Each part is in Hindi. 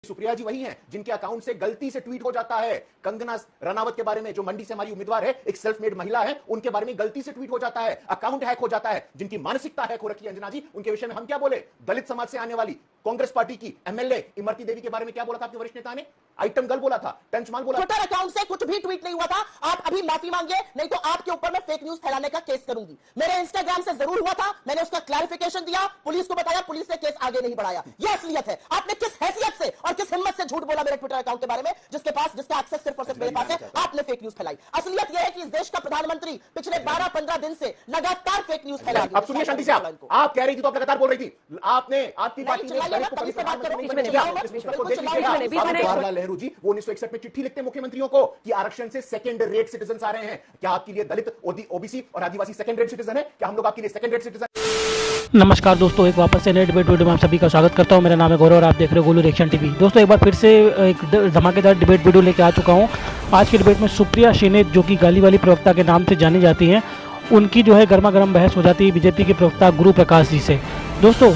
सुप्रिया जी वही हैं जिनके अकाउंट से गलती से ट्वीट हो जाता है कंगना रनावत के बारे में, जो मंडी से हमारी उम्मीदवार है, एक सेल्फ मेड महिला है, उनके बारे में गलती से ट्वीट हो जाता है, अकाउंट हैक हो जाता है, जिनकी मानसिकता हैक हो रखी है। अंजना जी, उनके विषय में हम क्या बोले? दलित समाज से आने वाली कांग्रेस पार्टी की एमएलए इमरती देवी के बारे में क्या बोला था आपके वरिष्ठ नेता ने? आइटम गर्ल बोला था, पंचमाल बोला। ट्विटर अकाउंट से कुछ भी ट्वीट नहीं हुआ था। आप अभी माफी मांगिए, नहीं तो आपके ऊपर मैं फेक न्यूज फैलाने का केस करूंगी। मेरे इंस्टाग्राम से जरूर हुआ था, मैंने उसका क्लैरिफिकेशन दिया, पुलिस को बताया, पुलिस ने केस आगे नहीं बढ़ाया। यह असलियत है। आपने किस हैसियत से और किस हिम्मत से झूठ बोला मेरे ट्विटर अकाउंट के बारे में, जिसका एक्सेस सिर्फ और सिर्फ मेरे पास है? आपने फेक न्यूज फैलाई। असलियत यह है कि इस देश का प्रधानमंत्री पिछले 12-15 दिन से लगातार फेक न्यूज फैला रही है। अब सुनिए शांति से, आप कह रही थी तो आप लगातार बोल रही थी, आपने आपकी पार्टी ने नेहरू जी वो 1961 में चिट्ठी लिखते मुख्यमंत्रियों को कि आरक्षण से सेकंड रेट सिटीजन आ रहे हैं। क्या आपके लिए दलित, ओबीसी और आदिवासी सेकंड रेट सिटीजन है? क्या हम लोग आपके लिए सेकंड रेट सिटीजन? नमस्कार दोस्तों, एक वापस से नए डिबेट वीडियो में आप सभी का स्वागत करता हूं। मेरा नाम है गौरव और आप देख रहे हो गोलू रिएक्शन टीवी। दोस्तों, एक बार फिर से एक धमाकेदार डिबेट वीडियो लेके आ चुका हूं। आज की डिबेट में सुप्रिया शिने, जो कि गाली वाली प्रवक्ता के नाम से जानी जाती हैं, उनकी जो है गर्मा गर्म बहस हो जाती है बीजेपी के प्रवक्ता गुरु प्रकाश जी से। दोस्तों,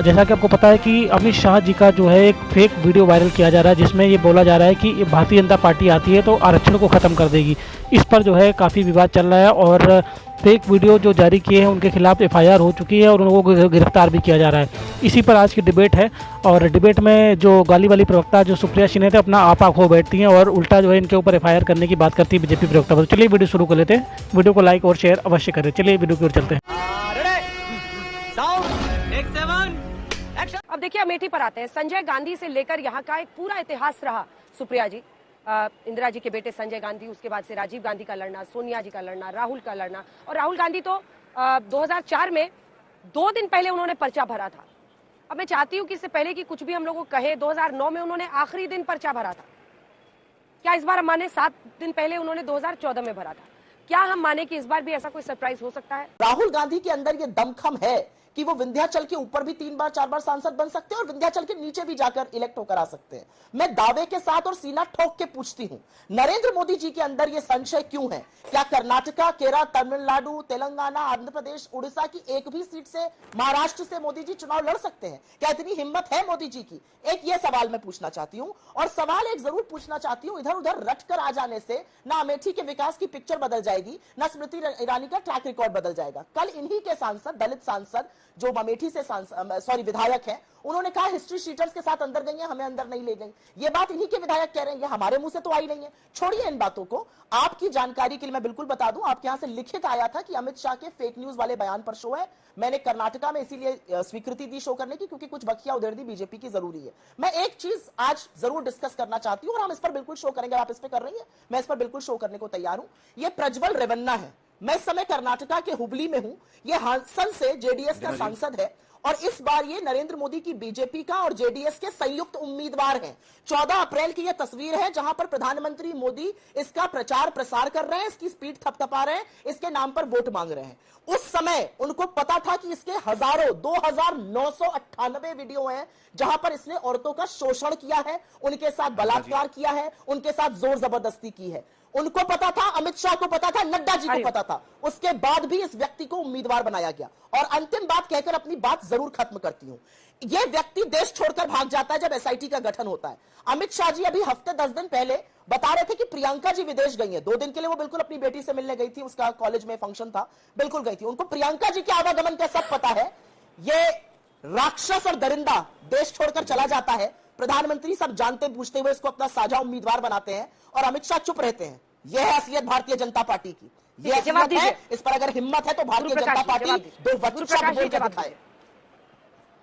जैसा कि आपको पता है कि अमित शाह जी का जो है एक फेक वीडियो वायरल किया जा रहा है, जिसमें ये बोला जा रहा है कि भारतीय जनता पार्टी आती है तो आरक्षण को ख़त्म कर देगी। इस पर जो है काफ़ी विवाद चल रहा है और फेक वीडियो जो जारी किए हैं उनके खिलाफ एफआईआर हो चुकी है और उनको गिरफ्तार भी किया जा रहा है। इसी पर आज की डिबेट है और डिबेट में जो गाली वाली प्रवक्ता जो सुप्रिया शिने थे अपना आपा खो बैठती हैं और उल्टा जो है इनके ऊपर एफआईआर करने की बात करती है बीजेपी प्रवक्ता। तो चलिए वीडियो शुरू कर लेते हैं। वीडियो को लाइक और शेयर अवश्य करें। चलिए वीडियो की ओर चलते हैं। अब देखिए, अमेठी पर आते हैं। संजय गांधी से लेकर यहाँ का एक पूरा इतिहास रहा। सुप्रिया जी, इंदिरा जी के बेटे संजय गांधी, उसके बाद से राजीव गांधी का लड़ना, सोनिया जी का लड़ना, राहुल का लड़ना, और राहुल गांधी तो 2004 में 2 दिन पहले उन्होंने पर्चा भरा था। अब मैं चाहती हूँ कि इससे पहले कि कुछ भी हम लोगों को कहे, 2009 में उन्होंने आखिरी दिन पर्चा भरा था। क्या इस बार हम माने 7 दिन पहले उन्होंने 2014 में भरा था? क्या हम माने कि इस बार भी ऐसा कोई सरप्राइज हो सकता है? राहुल गांधी के अंदर ये दमखम है कि वो विंध्याचल के ऊपर भी 3 बार 4 बार सांसद बन सकते हैं और विंध्याचल के नीचे भी जाकर इलेक्ट होकर आ सकते हैं। मैं दावे के साथ और सीना ठोक के पूछती हूं, नरेंद्र मोदी जी के अंदर ये संशय क्यों है? क्या कर्नाटका, केरल, तमिलनाडु, तेलंगाना, आंध्र प्रदेश, उड़ीसा की एक भी सीट से, महाराष्ट्र से मोदी जी चुनाव लड़ सकते हैं? क्या इतनी हिम्मत है मोदी जी की? एक ये सवाल मैं पूछना चाहती हूं। और सवाल एक जरूर पूछना चाहती हूं, इधर उधर रट कर आ जाने से ना अमेठी के विकास की पिक्चर बदल जाएगी, ना स्मृति ईरानी का ट्रैक रिकॉर्ड बदल जाएगा। कल इन्हीं के सांसद, दलित सांसद जो अमेठी से विधायक हैं, उन्होंने कहा हिस्ट्री शीटर्स के साथ अंदर गई हैं, हमें अंदर नहीं ले गई। ये बात इन्हीं के विधायक कह रहे हैं, ये हमारे मुंह से तो आई नहीं है। छोड़िए इन बातों को। आपकी जानकारी के लिए मैं बिल्कुल बता दूं, आपके यहां से लिखित आया था कि अमित शाह के फेक न्यूज वाले बयान पर शो है। मैंने कर्नाटका में इसीलिए स्वीकृति दी शो करने की, क्योंकि कुछ बखिया उधेड़ दी बीजेपी की जरूरी है। मैं एक चीज आज जरूर डिस्कस करना चाहती हूं और हम इस पर बिल्कुल शो करेंगे। आप इस पर कर रही है, मैं इस पर बिल्कुल शो करने को तैयार हूं। यह प्रज्वल रेवन्ना है। मैं इस समय कर्नाटका के हुबली में हूं। यह हासन से जेडीएस का सांसद है और इस बार ये नरेंद्र मोदी की बीजेपी का और जेडीएस के संयुक्त उम्मीदवार हैं। 14 अप्रैल की यह तस्वीर है जहां पर प्रधानमंत्री मोदी इसका प्रचार प्रसार कर रहे हैं, इसकी स्पीड थपथपा रहे हैं, इसके नाम पर वोट मांग रहे हैं। उस समय उनको पता था कि इसके हजारों 2998 वीडियो हैं जहां पर इसने औरतों का शोषण किया है, उनके साथ बलात्कार किया है, उनके साथ जोर जबरदस्ती की है। उनको पता था, अमित शाह को पता था, नड्डा जी को पता था। उसके बाद भी इस व्यक्ति को उम्मीदवार बनाया गया। और अंतिम बात कहकर अपनी बात जरूर खत्म करती हूं। यह व्यक्ति देश छोड़कर भाग जाता है जब एसआईटी का गठन होता है। अमित शाह जी अभी हफ्ते 10 दिन पहले बता रहे थे कि प्रियंका जी विदेश गई है। 2 दिन के लिए वो बिल्कुल अपनी बेटी से मिलने गई थी, उसका कॉलेज में फंक्शन था, बिल्कुल गई थी। उनको प्रियंका जी के आवागमन का सब पता है। ये राक्षस और दरिंदा देश छोड़कर चला जाता है, प्रधानमंत्री सब जानते पूछते हुए इसको अपना साझा उम्मीदवार बनाते हैं और अमित शाह चुप रहते हैं। यह है असलियत भारतीय जनता पार्टी की। यह असलियत है। इस पर अगर हिम्मत है तो भारतीय जनता पार्टी 2 वचन शब्द बोलकर दिखाए।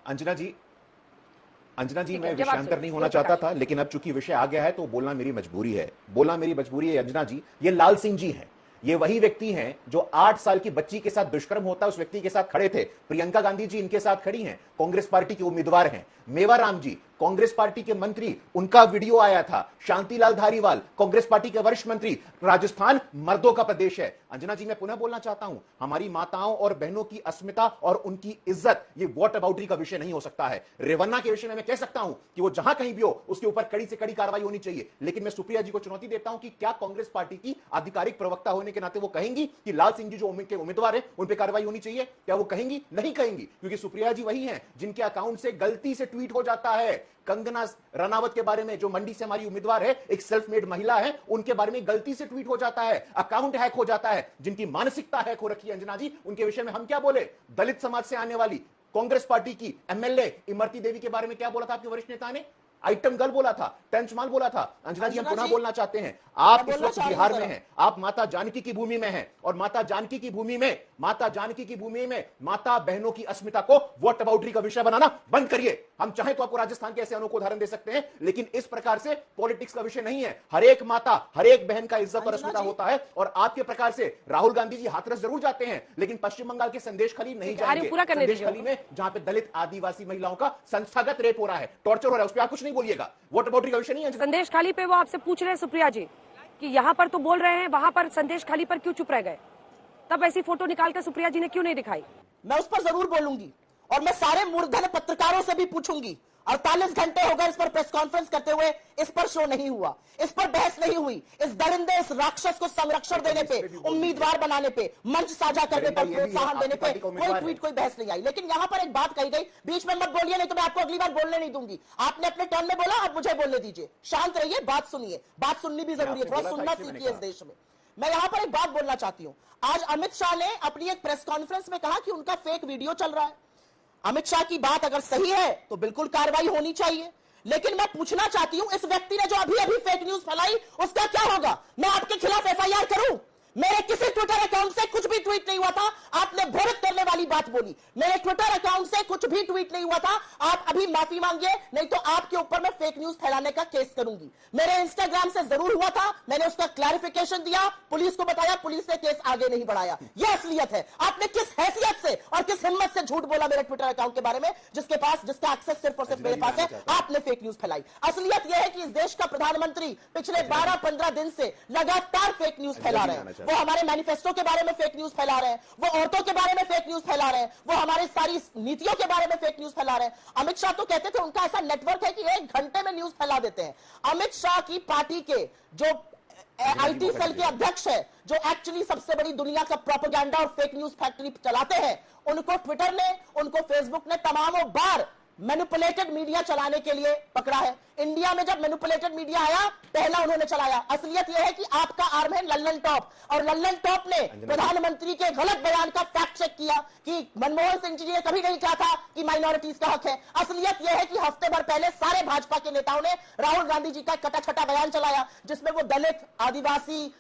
अंजना जी, मैं विषयांतर नहीं होना चाहता था, लेकिन अब चूंकि विषय आ गया है तो बोलना मेरी मजबूरी है। अंजना जी, ये लाल सिंह जी हैं। ये वही व्यक्ति हैं जो 8 साल की बच्ची के साथ दुष्कर्म होता है उस व्यक्ति के साथ खड़े थे। प्रियंका गांधी जी इनके साथ खड़ी हैं, कांग्रेस पार्टी के उम्मीदवार हैं। मेवाराम जी कांग्रेस पार्टी के मंत्री, उनका वीडियो आया था। शांतिलाल धारीवाल कांग्रेस पार्टी के वरिष्ठ मंत्री। राजस्थान मर्दों का प्रदेश है। अंजना जी, मैं पुनः बोलना चाहता हूं, हमारी माताओं और बहनों की अस्मिता और उनकी इज्जत ये वॉट अबाउटरी का विषय नहीं हो सकता है। रेवन्ना के विषय में मैं कह सकता हूं कि वो जहां कहीं भी हो उसके ऊपर कड़ी से कड़ी कार्रवाई होनी चाहिए, लेकिन मैं सुप्रिया जी को चुनौती देता हूं कि क्या कांग्रेस पार्टी की आधिकारिक प्रवक्ता होने के नाते वो कहेंगी कि लाल सिंह जी जो उम्मीदवार है उन पर कार्रवाई होनी चाहिए? क्या वो कहेंगी? नहीं कहेंगी, क्योंकि सुप्रिया जी वही हैं जिनके अकाउंट से गलती से ट्वीट हो जाता है कंगना रनावत के बारे में, जो मंडी से हमारी उम्मीदवार है, एक सेल्फ मेड महिला है, उनके बारे में गलती से ट्वीट हो जाता है, अकाउंट हैक हो जाता है, जिनकी मानसिकता हैक हो रखी है अंजना जी, उनके विषय में हम क्या बोले? दलित समाज से आने वाली कांग्रेस पार्टी की एमएलए इमरती देवी के बारे में क्या बोला था आपके वरिष्ठ नेता ने? आइटम गर्ल बोला था, टेंचमाल बोला था। अंजना जी, हम पुनः बोलना चाहते हैं, आप इस वक्त बिहार में हैं, आप माता जानकी की भूमि में हैं, और माता जानकी की भूमि में माता बहनों की अस्मिता को वोट अबाउटरी का विषय बनाना बंद करिए। हम चाहें तो आपको राजस्थान के ऐसे अनोखे उदाहरण दे सकते हैं, लेकिन इस प्रकार से पॉलिटिक्स का विषय नहीं है। हर एक माता, हर एक बहन का इज्जत और अस्मिता होता है, और आपके प्रकार से राहुल गांधी जी हाथरस जरूर जाते हैं, लेकिन पश्चिम बंगाल के संदेश खाली नहीं जाएंगे। संदेश खाली में जहां पे दलित आदिवासी महिलाओं का संस्थागत रेप हो रहा है, टॉर्चर हो रहा है, उस पर आप कुछ नहीं बोलिएगा। वोट अबाउटरी का विषय नहीं है। संदेश खाली पे वो आपसे पूछ रहे हैं सुप्रिया जी कि यहाँ पर तो बोल रहे हैं, वहां पर संदेश खाली पर क्यों चुप रह गए? तब ऐसी फोटो निकालकर सुप्रिया जी ने क्यों नहीं दिखाई? मैं उस पर जरूर बोलूंगी, और मैं सारे मूर्धन पत्रकारों से भी पूछूंगी। 48 घंटे हो गए इस पर प्रेस कॉन्फ्रेंस करते हुए, इस पर शो नहीं हुआ, इस पर बहस नहीं हुई। इस दरिंदे, इस राक्षस को संरक्षण देने पे, उम्मीदवार बनाने पे, मंच साझा करने पर, प्रोत्साहन देने पे कोई ट्वीट, कोई बहस नहीं आई। लेकिन यहां पर एक बात कही गई, बीच में मत बोलिए, नहीं तो मैं आपको अगली बार बोलने नहीं दूंगी। आपने अपने टर्न में बोला, अब मुझे बोलने दीजिए। शांत रहिए, बात सुनिए, बात सुननी भी जरूरी है, थोड़ा सुनना सीखिए इस देश में। मैं यहां पर एक बात बोलना चाहती हूं। आज अमित शाह ने अपनी एक प्रेस कॉन्फ्रेंस में कहा कि उनका फेक वीडियो चल रहा है। अमित शाह की बात अगर सही है तो बिल्कुल कार्रवाई होनी चाहिए, लेकिन मैं पूछना चाहती हूं, इस व्यक्ति ने जो अभी अभी फेक न्यूज फैलाई, उसका क्या होगा? मैं आपके खिलाफ एफआईआर करूं? मेरे किसी ट्विटर अकाउंट से कुछ भी ट्वीट नहीं हुआ था, आपने भ्रमित करने वाली बात बोली। मेरे ट्विटर अकाउंट से कुछ भी ट्वीट नहीं हुआ था, आप अभी माफी मांगिए, नहीं तो आपके ऊपर मैं फेक न्यूज फैलाने का केस करूंगी। मेरे इंस्टाग्राम से जरूर हुआ था, मैंने उसका क्लैरिफिकेशन दिया, पुलिस को बताया, पुलिस ने केस आगे नहीं बढ़ाया। यह असलियत है। आपने किस हैसियत से और किस हिम्मत से झूठ बोला मेरे ट्विटर अकाउंट के बारे में, जिसका एक्सेस सिर्फ और सिर्फ मेरे पास है? आपने फेक न्यूज फैलाई। असलियत यह है कि इस देश का प्रधानमंत्री पिछले 12-15 दिन से लगातार फेक न्यूज फैला रहे हैं। वो हमारे मैनिफेस्टो के बारे में फेक न्यूज फैला रहे हैं, वो औरतों के बारे में फेक न्यूज फैला रहे हैं, वो हमारी सारी नीतियों के बारे में फेक न्यूज फैला रहे हैं। अमित शाह तो कहते थे उनका ऐसा नेटवर्क है कि 1 घंटे में न्यूज फैला देते हैं। अमित शाह की पार्टी के जो आईटी सेल के अध्यक्ष है, जो एक्चुअली सबसे बड़ी दुनिया का प्रोपेगेंडा और फेक न्यूज फैक्ट्री चलाते हैं, उनको ट्विटर ने, उनको फेसबुक ने तमामों बार मैनिपुलेटेड मीडिया चलाने के लिए पकड़ा है। इंडिया में जब मैनिपुलेटेड मीडिया आया, पहला उन्होंने चलाया। असलियत यह है कि आपका आर्म है लल्लन टॉप, और लल्लन टॉप ने प्रधानमंत्री के गलत बयान का फैक्ट चेक किया कि मनमोहन सिंह जी ने कभी नहीं कहा था कि माइनॉरिटीज का हक है। असलियत यह है कि हफ्ते भर पहले सारे भाजपा के नेताओं ने राहुल गांधी जी का कटा छटा बयान चलाया, जिसमें वो दलित, आदिवासी,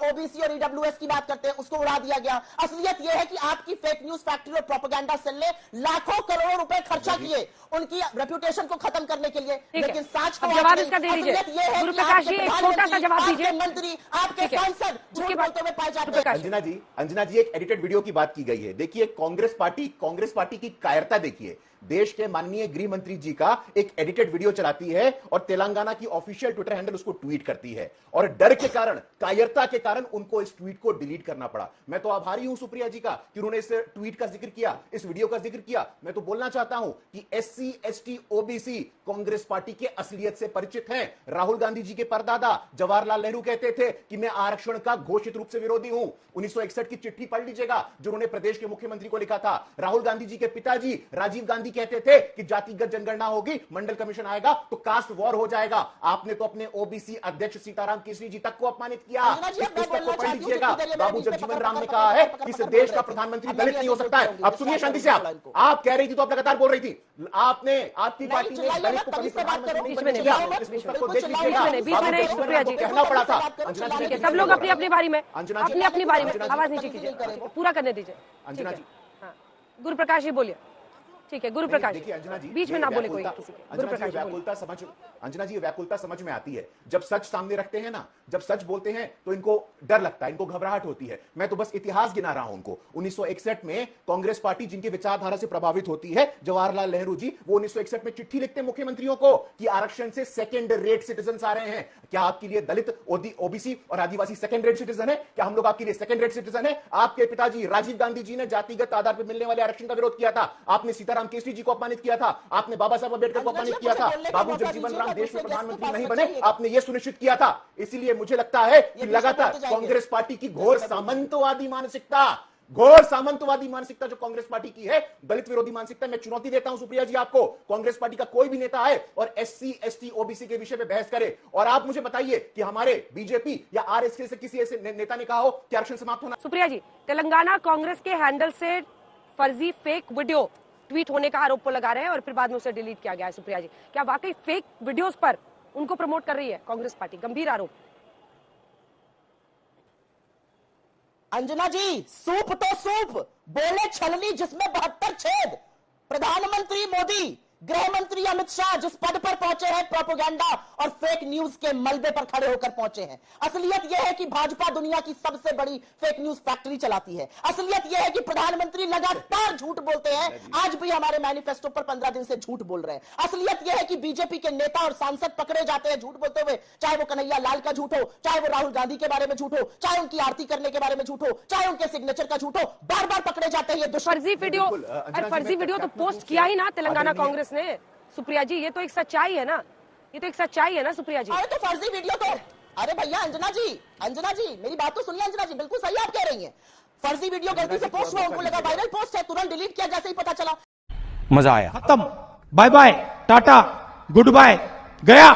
ओबीसी और ईडब्ल्यूएस की बात करते हैं, उसको उड़ा दिया गया। असलियत यह है कि आपकी फेक न्यूज फैक्ट्री और प्रोपेगेंडा सेल ने लाखों करोड़ों रुपए खर्चा किए उनकी रेपुटेशन को खत्म करने के लिए, लेकिन अब जवाब इसका दे दीजिए। गुरु प्रकाश जी, एक छोटा सा जवाब दीजिए। मंत्री, आपके सांसद झूठ बोलते हुए पाए जाते हैं। अंजना जी, एक एडिटेड वीडियो की बात की गई है। देखिए, कांग्रेस पार्टी की कायरता देखिए। देश के माननीय गृह मंत्री जी का एक एडिटेड वीडियो चलाती है और तेलंगाना की ऑफिशियल ट्विटर हैंडल उसको ट्वीट करती है, और डर के कारण, कायरता के कारण उनको इस ट्वीट को डिलीट करना पड़ा। मैं तो आभारी हूं सुप्रिया जी का कि उन्होंने इस ट्वीट का जिक्र किया, इस वीडियो का जिक्र किया। मैं तो बोलना चाहता हूं कि SC, ST, OBC Congress party के असलियत से परिचित हैं। राहुल गांधी जी के परदादा जवाहरलाल नेहरू कहते थे कि मैं आरक्षण का घोषित रूप से विरोधी हूं। 1961 की चिट्ठी पढ़ लीजिएगा जो उन्होंने प्रदेश के मुख्यमंत्री को लिखा था। राहुल गांधी जी के पिताजी राजीव गांधी कहते थे कि जातिगत जनगणना होगी, मंडल कमीशन आएगा तो कास्ट वॉर हो जाएगा। आपने तो अपने OBC अध्यक्ष सीताराम केसरी जी तक को अपमानित किया। इस पुस्तक को पढ़ लीजिएगा। बाबू जगजीवन राम ने कहा है कि इस देश का प्रधानमंत्री दलित नहीं हो सकता है। अब सुनिए शांति से, आप कह रही थी तो आप लगातार बोल रही थी, आपने, आपकी पार्टी ने दलित को कभी प्रधानमंत्री नहीं बनने दिया। इस पुस्तक को देख लीजिएगा, कहना पड़ा था। सब लोग अपनी अपनी बारी में, अपनी बारी में आवाज नीचे कीजिए, पूरा करने दीजिए। अंजना जी, गुरु प्रकाश जी बोलिए। ठीक है, गुरु प्रकाश, देखिए अंजना जी, बीच में ना बोले कोई किसी के। गुरु प्रकाश, अंजना जी, व्याकुलता समझ में आती है जब सच सामने रखते हैं ना, जब सच बोलते हैं तो इनको डर लगता है, इनको घबराहट होती है। मैं तो बस इतिहास गिना रहा हूं उनको। 1961 में कांग्रेस पार्टी जिनकी विचारधारा से प्रभावित होती है, जवाहरलाल नेहरू जी, वो 1961 में चिट्ठी लिखते हैं मुख्यमंत्रियों को कि आरक्षण से सेकेंड रेट सिटीजन आ रहे हैं। क्या आपके लिए दलित, OBC और आदिवासी सेकेंड रेट सिटीजन है? क्या हम लोग आपके लिए सेकेंड रेट सिटीजन है? आपके पिताजी राजीव गांधी जी ने जातिगत आधार पर मिलने वाले आरक्षण का विरोध किया था। आपने सीताराम केसरी जी को अपमानित किया था। आपने बाबा साहब अम्बेडकर को अपमानित किया था। बाबू जगजीवन राम देश में प्रधानमंत्री नहीं बने, आपने यह सुनिश्चित किया था। इसीलिए मुझे लगता है कि लगातार कांग्रेस पार्टी की घोर सामंतवादी मानसिकता घोर सामंतवादी मानसिकता जो कांग्रेस पार्टी की है, दलित विरोधी मानसिकता। मैं चुनौती देता हूं सुप्रिया जी आपको, कांग्रेस पार्टी का कोई भी नेता आए और एससी एसटी ओबीसी के विषय पे बहस करे, और आप मुझे बताइए कि हमारे बीजेपी या आरएसके से किसी ऐसे नेता ने कहा हो कि आरक्षण समाप्त होना। सुप्रिया जी, तेलंगाना कांग्रेस के हैंडल से फर्जी फेक वीडियो ट्वीट होने का आरोप लगा रहे हैं और फिर बाद में उसे डिलीट किया गया है। सुप्रिया जी, क्या वाकई फेक वीडियोस पर उनको प्रमोट कर रही है कांग्रेस पार्टी? गंभीर आरोप। अंजना जी, सूप तो सूप, बोले छलनी जिसमें 72 छेद। प्रधानमंत्री मोदी, गृह मंत्री अमित शाह जिस पद पर पहुंचे हैं, प्रोपेगेंडा और फेक न्यूज के मलबे पर खड़े होकर पहुंचे हैं। असलियत यह है कि भाजपा दुनिया की सबसे बड़ी फेक न्यूज फैक्ट्री चलाती है। असलियत यह है कि प्रधानमंत्री लगातार झूठ बोलते हैं, आज भी हमारे मैनिफेस्टो पर 15 दिन से झूठ बोल रहे हैं। असलियत यह है कि बीजेपी के नेता और सांसद पकड़े जाते हैं झूठ बोलते हुए, चाहे वो कन्हैया लाल का झूठ हो, चाहे वो राहुल गांधी के बारे में झूठ हो, चाहे उनकी आरती करने के बारे में झूठ हो, चाहे उनके सिग्नेचर का झूठ हो, बार बार पकड़े जाते हैं। ये फर्जी वीडियो तो पोस्ट किया ही ना तेलंगाना कांग्रेस ने। सुप्रिया जी, ये तो एक सच्चाई है ना, ये तो एक सच्चाई है ना सुप्रिया जी। अरे तो फर्जी वीडियो तो, अरे भैया अंजना जी मेरी बात तो सुनिए। अंजना जी बिल्कुल सही आप कह रही हैं, फर्जी वीडियो गलती से पोस्ट हुआ, उनको लगा वायरल पोस्ट है, तुरंत डिलीट किया जैसे ही पता चला। मजा आया। खत्म, bye bye, tata, goodbye, गया।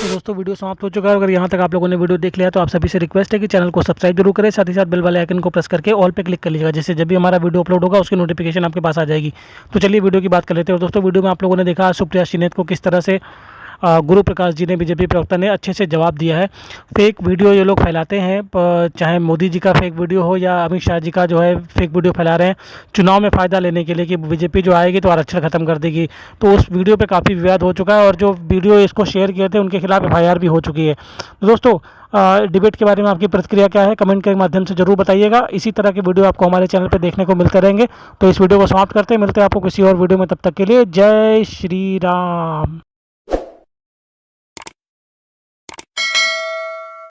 तो दोस्तों वीडियो समाप्त हो चुका है। अगर यहाँ तक आप लोगों ने वीडियो देख लिया तो आप सभी से रिक्वेस्ट है कि चैनल को सब्सक्राइब जरूर करें, साथ ही साथ बेल वाले आइकन को प्रेस करके ऑल पे क्लिक कर लीजिएगा, जिससे जब भी हमारा वीडियो अपलोड होगा उसकी नोटिफिकेशन आपके पास आ जाएगी। तो चलिए वीडियो की बात कर लेते हैं। और दोस्तों वीडियो में आप लोगों ने देखा सुप्रिया श्रीनेत को किस तरह से गुरु प्रकाश जी ने, बीजेपी प्रवक्ता ने अच्छे से जवाब दिया है। फेक वीडियो ये लोग फैलाते हैं, चाहे मोदी जी का फेक वीडियो हो या अमित शाह जी का जो है फेक वीडियो फैला रहे हैं चुनाव में फ़ायदा लेने के लिए कि बीजेपी जो आएगी तो आरक्षण खत्म कर देगी। तो उस वीडियो पे काफ़ी विवाद हो चुका है और जो वीडियो इसको शेयर किए थे उनके खिलाफ FIR भी हो चुकी है। तो दोस्तों डिबेट के बारे में आपकी प्रतिक्रिया क्या है, कमेंट के माध्यम से जरूर बताइएगा। इसी तरह के वीडियो आपको हमारे चैनल पर देखने को मिलते रहेंगे। तो इस वीडियो को समाप्त करते हैं, मिलते हैं आपको किसी और वीडियो में, तब तक के लिए जय श्री राम।